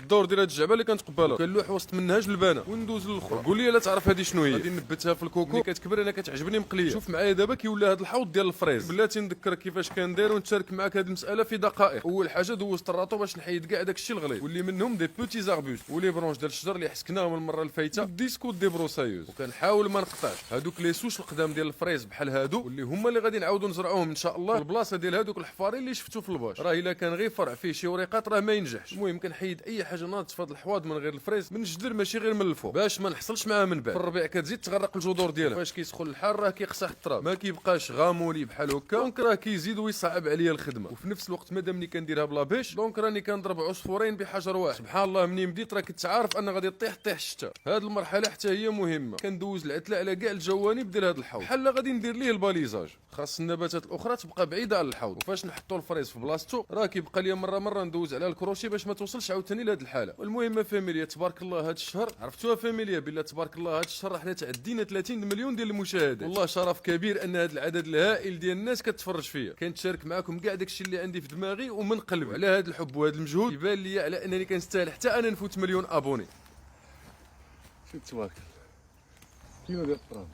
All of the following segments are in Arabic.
الدور ديال هاد الجعبه اللي كنتقبلها، كنلوح وسط منهاج البانه وندوز للاخرى. قول لي لا تعرف هادي شنو هي؟ غادي نبتها في الكوكو ملي كتكبر، انا كتعجبني مقليه. شوف معايا دابا كيولي هاد الحوض ديال الفريز. بلاتي نذكرك كيفاش كندير ونشارك معاك هاد المساله في دقائق. اول حاجه دوزت الراطو باش نحيد كاع داكشي الغليظ، واللي منهم دي بوتي زاربوس ولي برونش ديال الشجر اللي حسكناهم المره الفايته بالديسكو دي بروسايوز، وكنحاول ما نقطعش هادوك لي سوش القدام ديال الفريز بحال هادو، واللي هما اللي غادي نعاودو نزرعوهم ان شاء الله في البلاصه ديال هادوك الحفارين اللي شفتو في الباش. راه الا كان غير فرع فيه شي وريقات راه ما ينجحش. المهم كنحيد اي حاجه ناضت في هاد الحواض من غير الفريز من الجدر ماشي غير من الفوق، باش ما نحصلش معاه من بعد. في الربيع كتزيد تغرق الجذور ديالها، فاش كيسخن الحال راه كيقصح التراب، ما كيبقاش غامولي بحال هكا، دونك راه كيزيد ويصعب عليا الخدمه. وفي نفس الوقت مادامني كنديرها بلا بيش، دونك راني كنضرب عصفورين بحجر واحد. سبحان الله منين بديت راه كنت عارف ان غادي طيح الشتا. هاد المرحله حتى هي مهمه، كندوز العتله على كاع الجوانب ديال هاد الحوض، بحال غادي ندير ليه الباليزاج. خاص النباتات الاخرى تبقى بعيده على الحوض، وفاش نحطوا الفريز في بلاصتو راه كيبقى ليا مره ندوز على الكروشي باش ما توصلش عاوتاني لهاد الحاله. والمهم فاميليا تبارك الله هاد الشهر عرفتوها فاميليا بالله تبارك الله هاد الشهر حنا تعدينا 30 مليون ديال المشاهدات. والله شرف كبير ان هاد العدد الهائل ديال الناس كتفرج فيا، كنتشارك معكم كاع داكشي اللي عندي في دماغي ومن قلبي. على هاد الحب وهاد المجهود يبان لي على انني كنستاهل حتى انا نفوت مليون ابوني. شو تواكل كيلو ديال الطراب.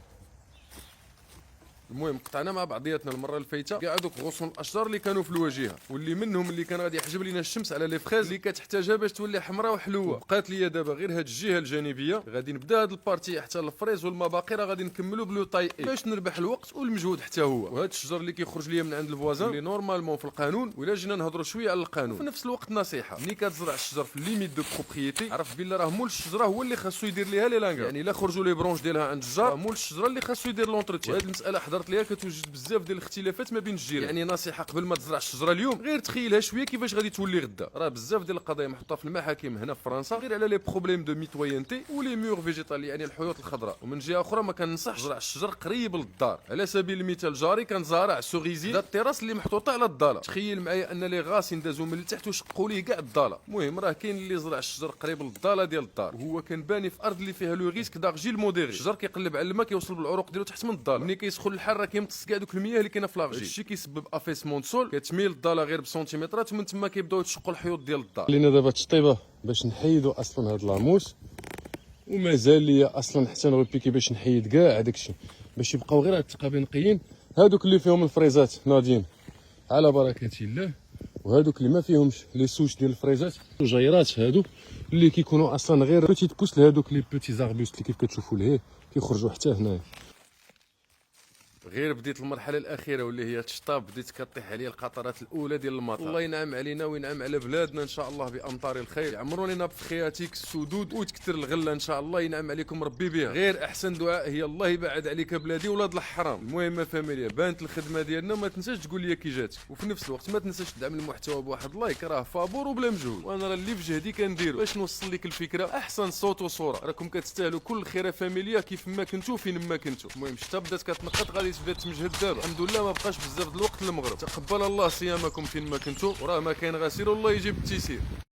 المهم قطعنا مع بعضياتنا المره الفايته كاع دوك غصون الاشجار اللي كانوا في الواجهه، واللي منهم اللي كان غادي يحجب لينا الشمس على لي فريز اللي كتحتاجها باش تولي حمراء وحلوه. بقات ليا دابا غير هاد الجهه الجانبيه، غادي نبدا هاد البارتي حتى الفريز، والمباقي راه غادي نكملوا بلو طاي باش نربح الوقت والمجهود حتى هو. وهاد الشجر اللي كيخرج ليا من عند الفوازان اللي نورمالمون في القانون، ولا جينا نهضروا شويه على القانون في نفس الوقت نصيحه، ملي كتزرع الشجر في الليميت دو بروبريتي عرف بلي راه مول الشجره هو اللي خاصو يدير ليها لي لانغا، يعني الا خرجوا لي برونش ديالها عند الجار مول الشجره اللي خاصو يدير لونتروتيان. وهاد المساله حضرت ليها كتوجد بزاف ديال الاختلافات ما بين الجيران، يعني نصيحه قبل ما تزرع الشجره اليوم غير تخيلها شويه كيفاش غادي تولي غدا. راه بزاف ديال القضايا محطوطه في المحاكم هنا في فرنسا غير على لي بروبليم دو ميتويانتي ولي ميور فيجيتال، يعني الحيوط الخضراء. ومن جهه اخرى ما كننصحش زرع الشجر قريب للدار. على سبيل المثال جاري كان زارع سوريزي دا التراس اللي محطوطه على الضاله، تخيل معايا ان لي غاسين دازو من التحت وشقوا ليه كاع الضاله. المهم راه كاين اللي زرع الشجر قريب للضاله ديال الدار وهو كان باني في ارض اللي فيها لو ريسك دارجيل موديري. الشجر كيقلب على الماء كيوصل بالعروق ديالو تحت من الضاله، ملي كيسخن الحر راه كيمتص كاع دوك المياه اللي كاينه في لاغجي، هادشي كيسبب افيسمون سول، كتميل الضاله غير بسنتيمترات، ومن تما كيبداو يتشقوا الحيوط ديال الدار. خلينا دابا تشطيبه باش نحيدو اصلا هاد لاموس، ومازال ليا اصلا حتى نغوبيكي باش نحيد كاع داكشي باش يبقاو غير هاد التقابي نقيين. هادوك اللي فيهم الفريزات ناضيين على بركه الله، وهادوك اللي ما فيهمش لي سوش ديال الفريزات وجيرات هادو اللي كيكونوا اصلا غير بوتيت بوس لهادوك لي بوتي زاربوست اللي كيف كتشوفوا ليه كيخرجوا حتى هنايا. غير بديت المرحله الاخيره واللي هي التشطاب، بديت كطيح عليا القطرات الاولى ديال المطر. الله ينعم علينا وينعم على بلادنا ان شاء الله بامطار الخير، يعمروا لنا بفخياتيك السدود وتكثر الغله ان شاء الله، ينعم عليكم ربي بها. غير احسن دعاء هي الله يبعد عليك بلادي ولاد الحرام. المهم فاميليا بانت الخدمه ديالنا، ما تنساش تقول لي كي جاتك، وفي نفس الوقت ما تنساش تدعم المحتوى بواحد لايك، راه فابور وبلا مجهود، وانا راه اللي في جهدي كنديرو باش نوصل لك الفكره احسن صوت وصوره. راكم كتستاهلوا كل الخير فاميليا كيف ما كنتو فين ما كنتو. المهم الشتا بدات كتنقط غادي تبدا تمجهد دابا، الحمد لله ما بقاش بزاف د الوقت للمغرب. تقبل الله صيامكم فين ما كنتو، وراه ما كاين غير سير والله يجيب التيسير.